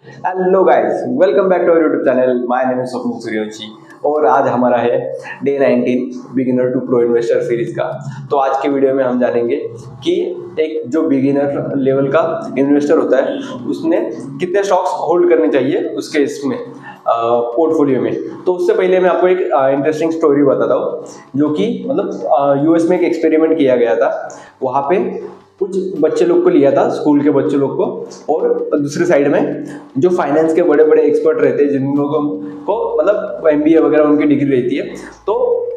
Hello guys, welcome back to our YouTube channel. My name is Swapnil Suryavanshi और आज हमारा है day 19 beginner to pro investor series का। तो आज के वीडियो में हम जानेंगे कि एक जो बिगिनर लेवल का इन्वेस्टर होता है उसने कितने स्टॉक्स होल्ड करने चाहिए उसके इसमें पोर्टफोलियो में। तो उससे पहले मैं आपको एक इंटरेस्टिंग स्टोरी बताता हूँ, जो कि मतलब यूएस में एक एक्सपेरिमेंट किया गया था। वहाँ पे कुछ बच्चे लोग को लिया था, स्कूल के बच्चे लोग को, और दूसरी साइड में जो फाइनेंस के बड़े बड़े एक्सपर्ट रहते हैं, जिन लोगों को मतलब एमबीए वगैरह उनकी डिग्री रहती है, तो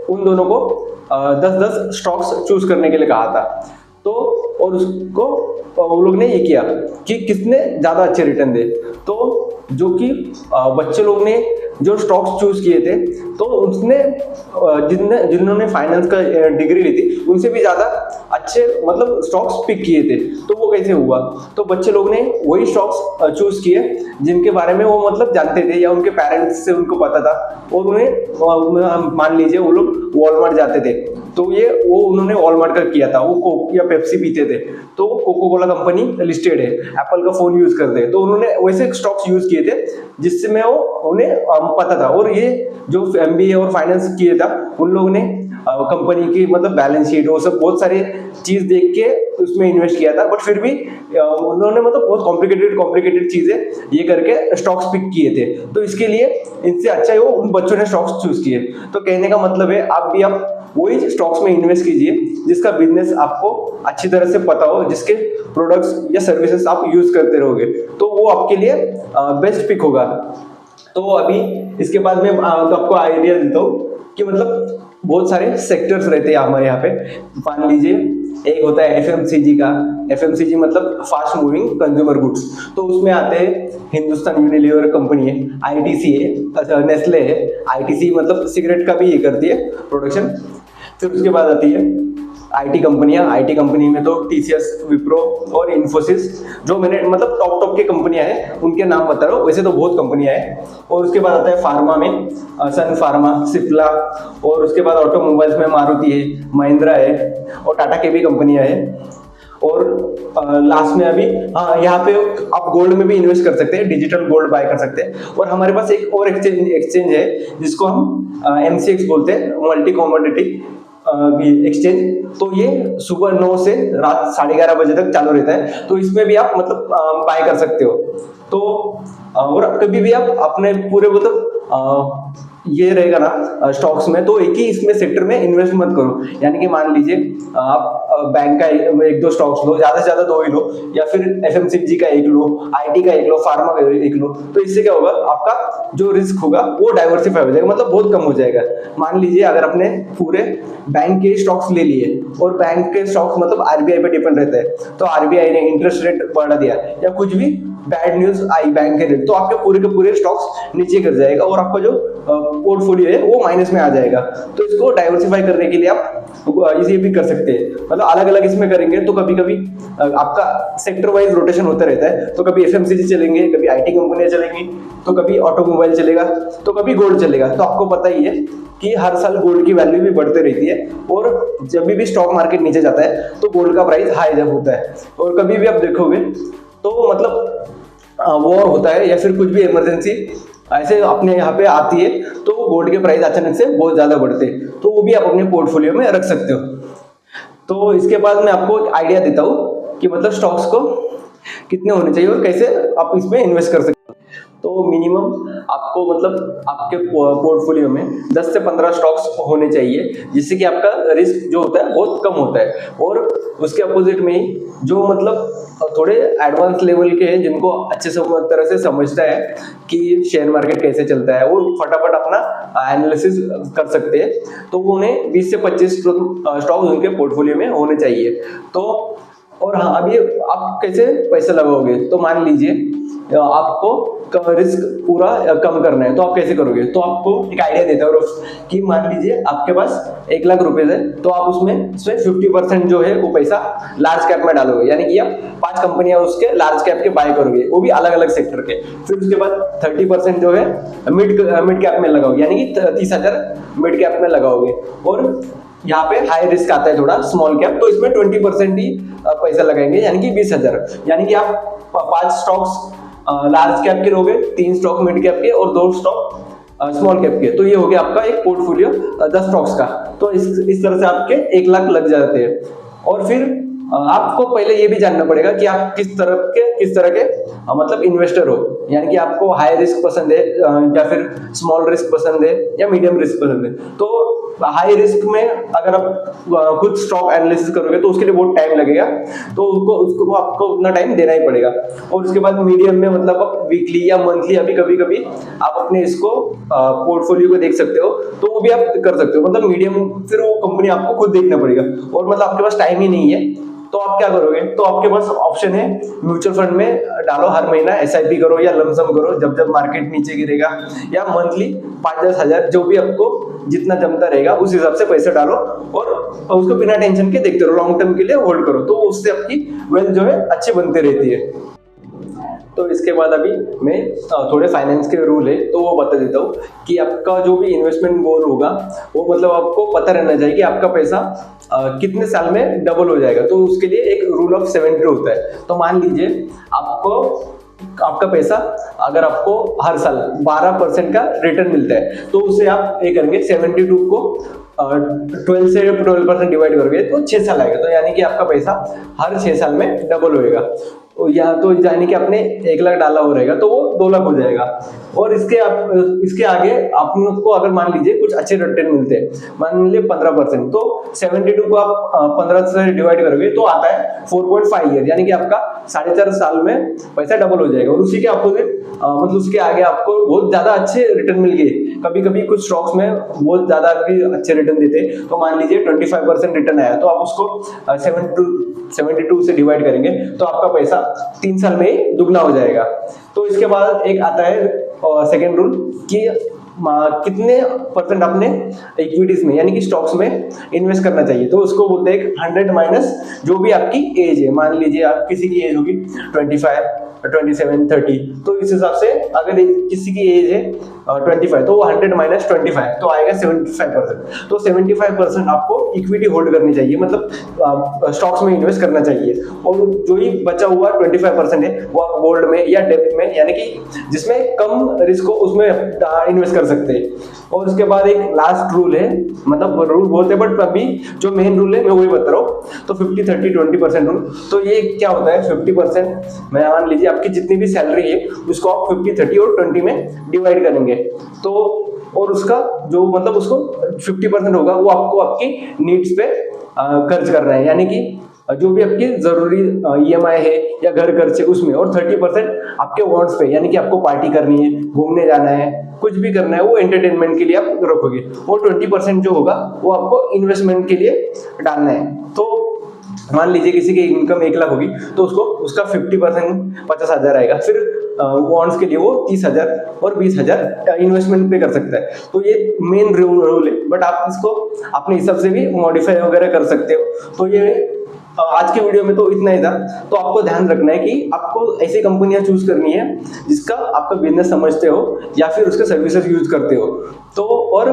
उन दोनों को 10-10 स्टॉक्स चूज करने के लिए कहा था। तो और उसको वो लोग ने ये किया कि किसने ज़्यादा अच्छे रिटर्न दे। तो जो कि बच्चे लोग ने जो स्टॉक्स चूज किए थे, तो उसने जिन्होंने फाइनेंस का डिग्री ली थी उनसे भी ज़्यादा अच्छे मतलब स्टॉक्स पिक किए थे। तो वो कैसे हुआ? तो बच्चे लोग ने वही स्टॉक्स चूज किए जिनके बारे में वो मतलब जानते थे या उनके पेरेंट्स से उनको पता था। और उन्हें मान लीजिए वो लोग वॉलमार्ट जाते थे, तो वो उन्होंने वॉलमार्ट का किया था। वो कोक या पेप्सी पीते थे, तो कोको कोला कंपनी लिस्टेड है, एप्पल का फोन यूज करते हैं, तो उन्होंने वैसे स्टॉक्स यूज किए थे जिससे मैं वो उन्हें पता था। और ये जो एमबीए और फाइनेंस किए था उन लोगों ने कंपनी की मतलब बैलेंस शीट वो सब बहुत सारी चीज देख के उसमें इन्वेस्ट किया था। बट फिर भी उन्होंने मतलब बहुत कॉम्प्लिकेटेड चीजें ये करके स्टॉक्स पिक किए थे। तो इसके लिए इनसे अच्छा है वो उन बच्चों ने स्टॉक्स चूज किए। तो कहने का मतलब है आप वही स्टॉक्स में इन्वेस्ट कीजिए जिसका बिजनेस आपको अच्छी तरह से पता हो, जिसके प्रोडक्ट्स या सर्विसेज आप यूज करते रहोगे, तो वो आपके लिए बेस्ट पिक होगा। तो अभी इसके बाद में तो आपको आइडिया देता हूँ कि मतलब बहुत सारे सेक्टर्स रहते हैं हमारे यहाँ पे। मान लीजिए एक होता है एफएमसीजी का। एफएमसीजी मतलब फास्ट मूविंग कंज्यूमर गुड्स। तो उसमें आते हैं हिंदुस्तान यूनिलीवर कंपनी है, आईटीसी है, नेस्ले है। आईटीसी मतलब सिगरेट का भी ये करती है प्रोडक्शन। फिर उसके बाद आती है आईटी कंपनियां। आईटी कंपनी में तो टीसीएस, विप्रो और इन्फोसिस, जो मैंने मतलब टॉप की कंपनियां हैं उनके नाम बता रहा हूँ, वैसे तो बहुत कंपनियां हैं। और उसके बाद आता है फार्मा में सन फार्मा, सिप्ला। और उसके बाद ऑटोमोबाइल्स में मारुति है, महिंद्रा है और टाटा की भी कंपनियां हैं। और लास्ट में अभी यहाँ पे आप गोल्ड में भी इन्वेस्ट कर सकते हैं, डिजिटल गोल्ड बाय कर सकते हैं। और हमारे पास एक और एक्सचेंज है जिसको हम एमसीएक्स बोलते हैं, मल्टी कॉमोडिटी एक्सचेंज। तो ये सुबह 9 से रात 11:30 बजे तक चालू रहता है। तो इसमें भी आप मतलब बाय कर सकते हो। तो और कभी भी आप अपने पूरे मतलब ये रहेगा ना स्टॉक्स में, तो एक ही इसमें सेक्टर में इन्वेस्ट मत करो। यानी कि मान लीजिए आप बैंक का एक दो स्टॉक्स लो, ज्यादा से ज्यादा 2 ही लो, या फिर एफएमसीजी का 1 लो, आईटी का 1 लो, फार्मा का 1 लो। तो इससे क्या होगा, आपका जो रिस्क होगा वो डाइवर्सिफाई हो जाएगा, मतलब बहुत कम हो जाएगा। मान लीजिए अगर आपने पूरे बैंक के स्टॉक्स ले लिए, और बैंक के स्टॉक्स मतलब आरबीआई पे डिपेंड रहता है, तो आरबीआई ने इंटरेस्ट रेट बढ़ा दिया या कुछ भी बैड न्यूज आई बैंक के रेट, तो आपके पूरे के पूरे स्टॉक्स नीचे गिर जाएगा और आपका जो पोर्टफोलियो है वो माइनस में आ जाएगा। तो इसको डाइवर्सिफाई करने के लिए आप इसे भी कर सकते हैं, मतलब अलग अलग इसमें करेंगे तो कभी कभी आपका सेक्टर वाइज रोटेशन होता रहता है। तो कभी एफएमसीजी चलेंगे, कभी आईटी कंपनियां चलेंगी, तो कभी ऑटोमोबाइल चलेगा, तो कभी गोल्ड चलेगा। तो आपको पता ही है कि हर साल गोल्ड की वैल्यू भी बढ़ते रहती है, और जब भी स्टॉक मार्केट नीचे जाता है तो गोल्ड का प्राइस हाई जब होता है। और कभी भी आप देखोगे तो मतलब वॉर होता है या फिर कुछ भी इमरजेंसी ऐसे अपने यहाँ पे आती है, तो गोल्ड के प्राइस अचानक से बहुत ज्यादा बढ़ते हैं, तो वो भी आप अपने पोर्टफोलियो में रख सकते हो। तो इसके बाद मैं आपको आइडिया देता हूँ कि मतलब स्टॉक्स को कितने होने चाहिए और कैसे आप इसमें इन्वेस्ट कर सकते हो। तो मिनिमम आपको मतलब आपके पोर्टफोलियो में 10 से 15 स्टॉक्स होने चाहिए, जिससे कि आपका रिस्क जो होता है बहुत कम होता है। और उसके अपोजिट में ही जो मतलब थोड़े एडवांस लेवल के हैं, जिनको अच्छे से तरह से समझता है कि शेयर मार्केट कैसे चलता है, वो फटाफट अपना एनालिसिस कर सकते हैं, तो वो उन्हें 20 से 25 स्टॉक्स उनके पोर्टफोलियो में होने चाहिए। तो और हाँ, अभी आप कैसे पैसे लगाओगे, तो मान लीजिए आपको रिस्क पूरा कम करना है, तो आप कैसे करोगे? तो आपको एक आइडिया देता हूँ कि मान लीजिए आपके पास 1 लाख रुपए है, तो आप उसमें 50% जो है वो पैसा लार्ज कैप में डालोगे, यानी कि आप 5 कंपनियां उसके लार्ज कैप के बाय करोगे, वो भी अलग अलग सेक्टर के। फिर उसके बाद 30% जो है मिड कैप में लगाओगे, यानी कि 30,000 मिड कैप में लगाओगे। और यहाँ पे हाई रिस्क आता है थोड़ा, स्मॉल कैप, तो इसमें 20% ही पैसा लगाएंगे, यानी कि 20,000। यानी कि आप 5 स्टॉक्स लार्ज कैप के लोगे, 3 स्टॉक मिड कैप के और 2 स्टॉक स्मॉल कैप के। तो ये हो गया आपका एक पोर्टफोलियो 10 स्टॉक्स का। तो इस तरह से आपके 1 लाख लग जाते हैं। और फिर आपको पहले ये भी जानना पड़ेगा कि आप किस तरह के मतलब इन्वेस्टर हो, यानी कि आपको हाई रिस्क पसंद है या फिर स्मॉल रिस्क पसंद है या मीडियम रिस्क पसंद है। तो हाई रिस्क में अगर आप खुद स्टॉक एनालिसिस करोगे तो उसके लिए बहुत टाइम लगेगा, तो उसको आपको उतना टाइम देना ही पड़ेगा। और उसके बाद मीडियम में मतलब आप वीकली या मंथली अभी कभी आप अपने इसको पोर्टफोलियो को देख सकते हो, तो वो भी आप कर सकते हो। मतलब मीडियम फिर वो कंपनी आपको खुद देखना पड़ेगा, और मतलब आपके पास टाइम ही नहीं है तो आप क्या करोगे, तो आपके पास ऑप्शन है म्यूचुअल फंड में डालो, हर महीना एसआईपी करो या लमसम करो जब जब मार्केट नीचे गिरेगा, या मंथली 5-10 हजार जो भी आपको जितना जमता रहेगा उस हिसाब से पैसे डालो और उसको बिना टेंशन के देखते रहो, लॉन्ग टर्म के लिए होल्ड करो, तो उससे आपकी वेल्थ जो है अच्छी बनती रहती है। तो इसके बाद अभी मैं थोड़े फाइनेंस के रूल है तो वो बता देता हूँ कि आपका जो भी इन्वेस्टमेंट गोल होगा वो मतलब आपको पता रहना चाहिए कि आपका पैसा कितने साल में डबल हो जाएगा। तो उसके लिए एक रूल ऑफ 70 होता है। तो मान लीजिए आपका पैसा अगर आपको हर साल 12% का रिटर्न मिलता है तो उसे आप ये करेंगे 72 को 12% डिवाइड करोगे तो 6 साल आएगा। तो यानी कि आपका पैसा हर 6 साल में डबल होएगा, या तो यानी कि आपने 1 लाख डाला हो रहेगा तो वो 2 लाख हो जाएगा। और इसके आगे आपको अगर मान लीजिए कुछ अच्छे रिटर्न मिलते हैं, मान लीजिए 15%, तो 72 को आप 15 से डिवाइड करोगे तो आता है 4.5 ईयर, यानी कि आपका 4.5 साल में पैसा डबल हो जाएगा। और उसी के अपोजिट मतलब उसके आगे आपको बहुत ज्यादा अच्छे रिटर्न मिल गए, कभी कुछ स्टॉक्स में बहुत ज्यादा भी अच्छे रिटर्न देते हैं, तो मान लीजिए 25% रिटर्न आया तो आप उसको 72 से डिवाइड करेंगे तो आपका पैसा 3 साल में ही दुगना हो जाएगा। तो इसके बाद एक आता है सेकेंड रूल कि कितने परसेंट अपने इक्विटीज में यानी कि स्टॉक्स में इन्वेस्ट करना चाहिए। तो उसको बोलते हैं 100 माइनस जो भी आपकी एज है। मान लीजिए आप किसी की एज होगी 25, 27, 30, तो इस हिसाब से अगर किसी की एज है 25 तो वो 100 माइनस 25 तो आएगा 75%। तो 75% आपको इक्विटी होल्ड करनी चाहिए, मतलब स्टॉक्स में इन्वेस्ट करना चाहिए। और जो ही बचा हुआ 25% है वो आप गोल्ड में या डेब्ट में यानी कि जिसमें कम रिस्क हो उसमें इन्वेस्ट कर सकते हैं। और उसके बाद एक लास्ट रूल है, मतलब रूल बोलते हैं बट अभी जो मेन रूल है मैं वही बता रहा हूँ। तो 50-30-20% रूल। तो ये क्या होता है, 50% मैं मान लीजिए आपकी जितनी भी सैलरी है उसको आप 50, 30 और 20 में डिवाइड करेंगे। तो और उसका जो मतलब उसको 50% होगा वो आपको आपकी नीड्स पे खर्च करना है, यानी कि जो भी आपकी जरूरी ईएमआई है या घर खर्च है उसमें, और 30% आपके वांट्स पे, यानी कि आपको पार्टी करनी है, घूमने जाना है, कुछ भी करना है वो एंटरटेनमेंट के लिए आप रखोगे। और 20% जो होगा वो आपको इन्वेस्टमेंट के लिए डालना है। तो मान लीजिए किसी की इनकम 1 लाख होगी तो उसका 50% 50,000 आएगा, फिर बॉन्ड्स के लिए वो 30,000 और 20,000 इन्वेस्टमेंट पे कर सकता है। तो ये मेन रूल है, बट आप इसको अपने हिसाब से भी मॉडिफाई वगैरह कर सकते हो। तो ये आज के वीडियो में तो इतना ही था। तो आपको ध्यान रखना है कि आपको ऐसी कंपनियां चूज करनी है जिसका आपका बिजनेस समझते हो या फिर उसके सर्विसेज यूज करते हो। तो और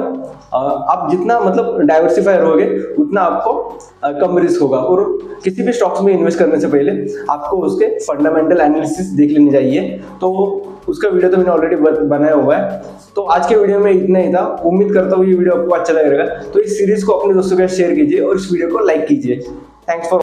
आप जितना मतलब डाइवर्सिफाई रहोगे उतना आपको कम रिस्क होगा। और किसी भी स्टॉक्स में इन्वेस्ट करने से पहले आपको उसके फंडामेंटल एनालिसिस देख लेनी चाहिए। तो उसका वीडियो तो मैंने ऑलरेडी बनाया हुआ है। तो आज के वीडियो में इतना ही था। उम्मीद करता हूँ ये वीडियो आपको अच्छा लगेगा। तो इस सीरीज को अपने दोस्तों के साथ शेयर कीजिए और इस वीडियो को लाइक कीजिए। Thanks for